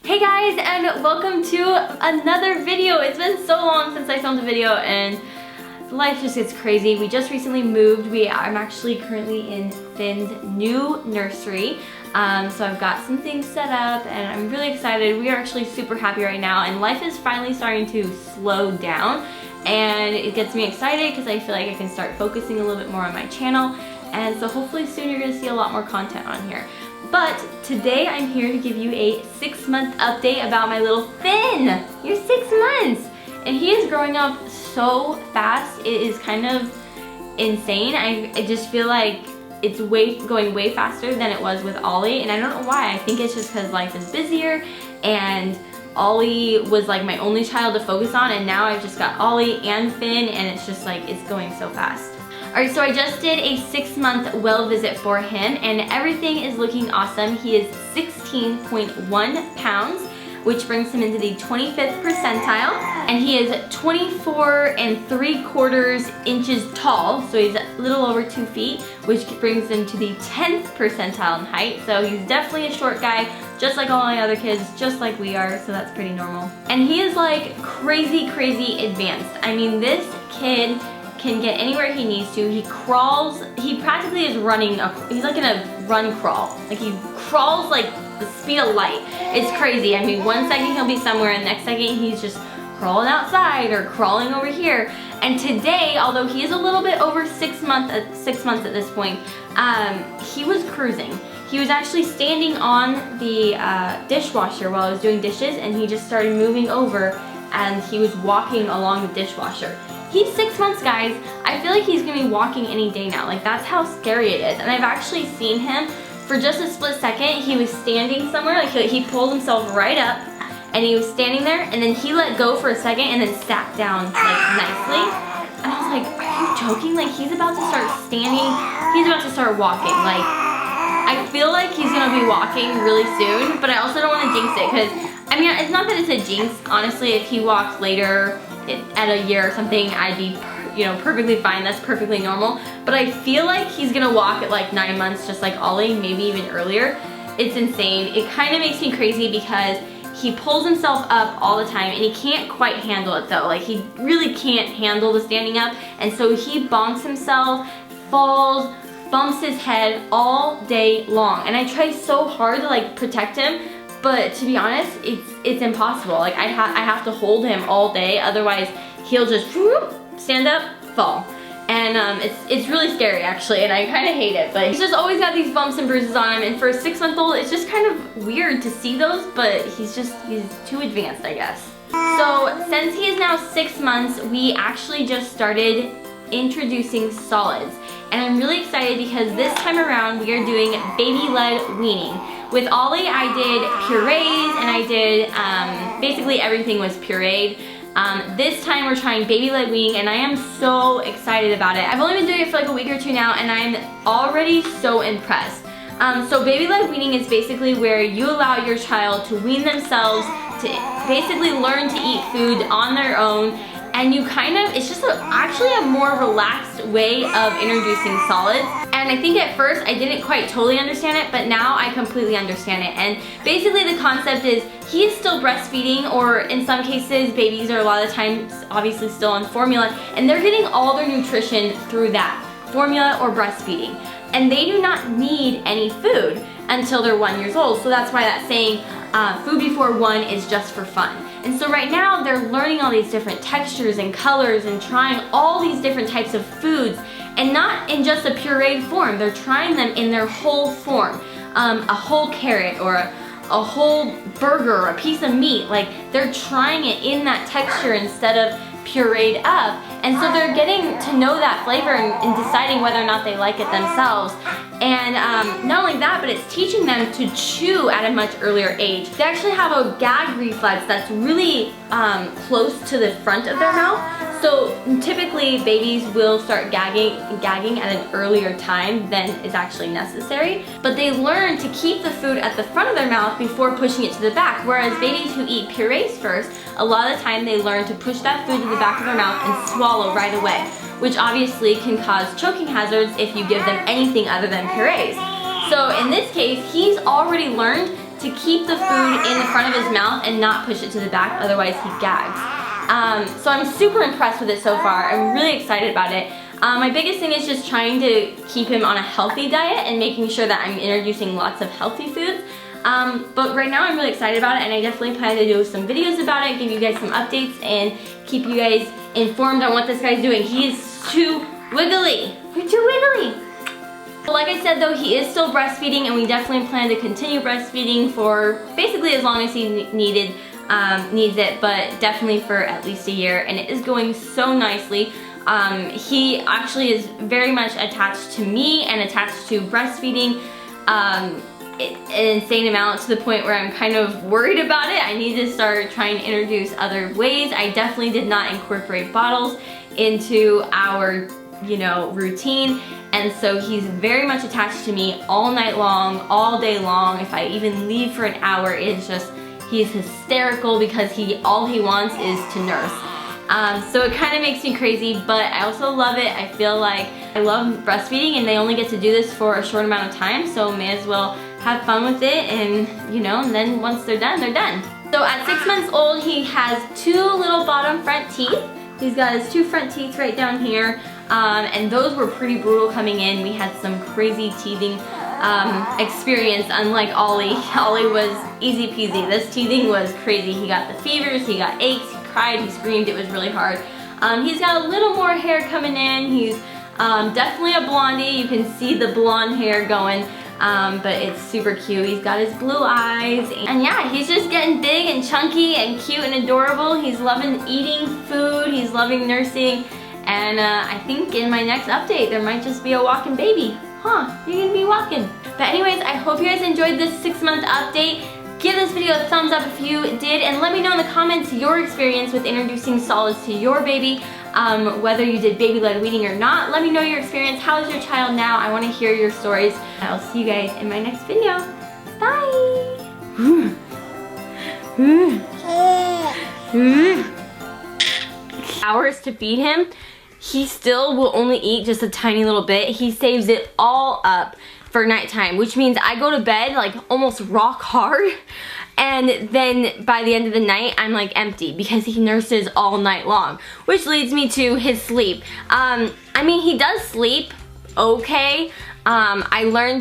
Hey guys, and welcome to another video. It's been so long since I filmed a video and life just gets crazy. We just recently moved. I'm actually currently in Finn's new nursery. So I've got some things set up and I'm really excited. We are actually super happy right now and life is finally starting to slow down, and it gets me excited because I feel like I can start focusing a little bit more on my channel, and so hopefully soon you're going to see a lot more content on here. But today I'm here to give you a 6-month update about my little Finn. You're 6 months and he is growing up so fast. It is kind of insane. I just feel like it's going way faster than it was with Ollie, and I don't know why. I think it's just because life is busier and Ollie was like my only child to focus on, and now I've just got Ollie and Finn, and it's just like it's going so fast. Alright, so I just did a 6-month well visit for him and everything is looking awesome. He is 16.1 pounds, which brings him into the 25th percentile, and he is 24 3/4 inches tall, so he's a little over 2 feet, which brings him to the 10th percentile in height. So he's definitely a short guy, just like all my other kids, just like we are, so that's pretty normal. And he is like crazy advanced. I mean, this kid can get anywhere he needs to. He crawls, he practically is running, he's like in a run crawl. Like he crawls like the speed of light. It's crazy. I mean, one second he'll be somewhere and the next second he's just crawling outside or crawling over here. And today, although he is a little bit over 6 months at this point, he was cruising. He was actually standing on the dishwasher while I was doing dishes, and he just started moving over and he was walking along the dishwasher. He's 6 months, guys. I feel like he's gonna be walking any day now. Like, that's how scary it is. And I've actually seen him for just a split second. He was standing somewhere, like he pulled himself right up and he was standing there, and then he let go for a second and then sat down like nicely. And I was like, are you joking? Like, he's about to start standing. He's about to start walking. Like, I feel like he's gonna be walking really soon, but I also don't wanna jinx it because, I mean, it's not that it's a jinx. Honestly, if he walked later, at a year or something, I'd be, you know, perfectly fine. That's perfectly normal. But I feel like he's gonna walk at like 9 months, just like Ollie, maybe even earlier. It's insane. It kind of makes me crazy because he pulls himself up all the time and he can't quite handle it though. Like, he really can't handle the standing up, and so he bonks himself, falls, bumps his head all day long. And I try so hard to like protect him, but to be honest, it's impossible. Like, I have to hold him all day, otherwise he'll just whoop, stand up, fall. And it's really scary actually, and I kind of hate it, but he's just always got these bumps and bruises on him, and for a 6-month-old, it's just kind of weird to see those, but he's too advanced, I guess. So since he is now 6 months, we actually just started introducing solids. And I'm really excited because this time around we are doing baby-led weaning. With Ollie, I did purees and I did, basically everything was pureed. This time we're trying baby-led weaning and I am so excited about it. I've only been doing it for like a week or two now and I'm already so impressed. So baby-led weaning is basically where you allow your child to wean themselves, to basically learn to eat food on their own, and you kind of, it's just actually a more relaxed way of introducing solids. And I think at first I didn't quite totally understand it, but now I completely understand it. And basically the concept is he is still breastfeeding, or in some cases babies are a lot of times obviously still on formula, and they're getting all their nutrition through that, formula or breastfeeding. And they do not need any food until they're 1 year old. So that's why that saying, food before 1 is just for fun. And so right now they're learning all these different textures and colors and trying all these different types of foods, and not in just a pureed form. They're trying them in their whole form. A whole carrot or a whole burger or a piece of meat. Like, they're trying it in that texture instead of pureed up, and so they're getting to know that flavor and deciding whether or not they like it themselves. And not only that, but it's teaching them to chew at a much earlier age. They actually have a gag reflex that's really close to the front of their mouth. So typically babies will start gagging at an earlier time than is actually necessary, but they learn to keep the food at the front of their mouth before pushing it to the back, whereas babies who eat purees first, a lot of the time they learn to push that food to the back of their mouth and swallow right away, which obviously can cause choking hazards if you give them anything other than purees. So in this case, he's already learned to keep the food in the front of his mouth and not push it to the back, otherwise he gags. So I'm super impressed with it so far. I'm really excited about it. My biggest thing is just trying to keep him on a healthy diet and making sure that I'm introducing lots of healthy foods. But right now I'm really excited about it, and I definitely plan to do some videos about it, give you guys some updates, and keep you guys informed on what this guy's doing. He is too wiggly. You're too wiggly. But like I said though, he is still breastfeeding, and we definitely plan to continue breastfeeding for basically as long as he needs it, but definitely for at least a year, and it is going so nicely. He actually is very much attached to me and attached to breastfeeding an insane amount, to the point where I'm kind of worried about it. I need to start trying to introduce other ways. I definitely did not incorporate bottles into our, you know, routine, and so he's very much attached to me all night long, all day long. If I even leave for an hour, it's just, he's hysterical because all he wants is to nurse. So it kind of makes me crazy, but I also love it. I feel like I love breastfeeding, and they only get to do this for a short amount of time, so may as well have fun with it, and you know, and then once they're done, they're done. So at 6 months old, he has 2 little bottom front teeth. He's got his 2 front teeth right down here, and those were pretty brutal coming in. We had some crazy teething experience, unlike Ollie. Ollie was easy peasy. This teething was crazy. He got the fevers, he got aches, he cried, he screamed. It was really hard. He's got a little more hair coming in. He's definitely a blondie. You can see the blonde hair going, but it's super cute. He's got his blue eyes, and yeah, he's just getting big and chunky and cute and adorable. He's loving eating food. He's loving nursing, and I think in my next update there might just be a walking baby. Huh, you're gonna be walking. But anyways, I hope you guys enjoyed this 6-month update. Give this video a thumbs up if you did, and let me know in the comments your experience with introducing solids to your baby, whether you did baby-led weaning or not. Let me know your experience. How is your child now? I want to hear your stories. I'll see you guys in my next video. Bye! Hours to feed him. He still will only eat just a tiny little bit. He saves it all up for nighttime, which means I go to bed like almost rock hard, and then by the end of the night I'm like empty because he nurses all night long, which leads me to his sleep. I mean, he does sleep okay. I learned